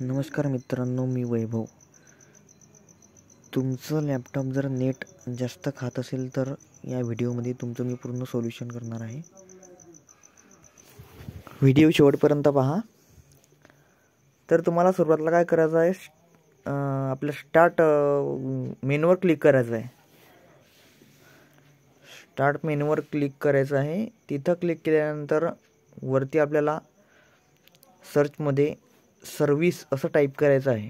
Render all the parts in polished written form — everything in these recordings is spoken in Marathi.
नमस्कार मित्रांनो, मी वैभव. तुमचं लॅपटॉप जर नेट जास्त खात असेल तर या व्हिडिओमध्ये तुमचं मी पूर्ण सोल्युशन करणार आहे. व्हिडिओ शेवटपर्यंत पहा. तर तुम्हाला सुरुवातीला काय करायचं आहे, आपल्या स्टार्ट मेनूवर क्लिक करायचं आहे. स्टार्ट मेनूवर क्लिक करायचं आहे. तिथं क्लिक केल्यानंतर वरती आपल्याला सर्चमध्ये सर्व्हिस असं टाईप करायचं आहे.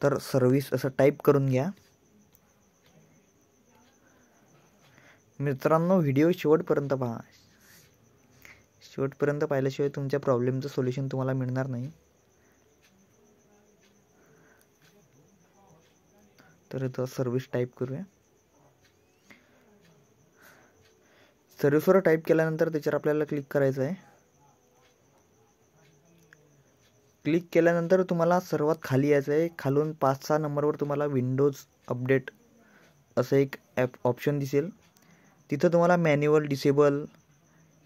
तर सर्व्हिस असं टाईप करून घ्या. मित्रांनो, व्हिडिओ शेवटपर्यंत पहा. शेवटपर्यंत पाहिल्याशिवाय तुमच्या प्रॉब्लेमचं सोल्युशन तुम्हाला मिळणार नाही. तर इथं सर्व्हिस टाईप करूया. सर्व्हिसवर टाईप केल्यानंतर त्याच्यावर आपल्याला क्लिक करायचं आहे. क्लिक केल्यानंतर तुम्हाला सर्वात खाली यायचं आहे. खालून 5-6 नंबरवर तुम्हाला विंडोज अपडेट असं एक ऑप्शन दिसेल. तिथं तुम्हाला मॅन्युअल, डिसेबल,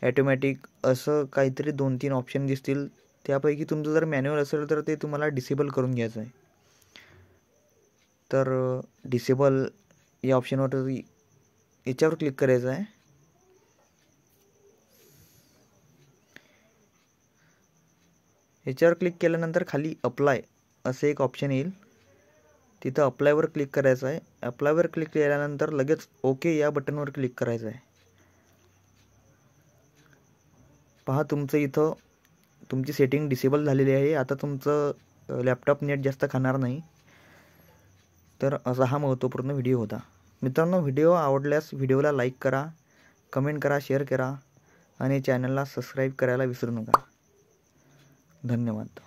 ॲटोमॅटिक असं काहीतरी 2-3 ऑप्शन दिसतील. त्यापैकी तुमचं जर मॅन्युअल असेल तर ते तुम्हाला डिसेबल करून घ्यायचं आहे. तर डिसेबल या ऑप्शनवर याच्यावर क्लिक करायचं आहे. याच्यावर क्लिक केल्यानंतर खाली अप्लाय असं एक ऑप्शन येईल. तिथं अप्लायवर क्लिक करायचं आहे. अप्लायवर क्लिक केल्यानंतर लगेच ओके या बटनवर क्लिक करायचं आहे. पहा, तुमचं इथं तुमची सेटिंग डिसेबल झालेली आहे. आता तुमचं लॅपटॉप नेट जास्त खाणार नाही. तर असा हा महत्त्वपूर्ण व्हिडिओ होता. मित्रांनो, व्हिडिओ आवडल्यास व्हिडिओला लाईक करा, कमेंट करा, शेअर करा आणि चॅनलला सबस्क्राईब करायला विसरू नका. धन्यवाद.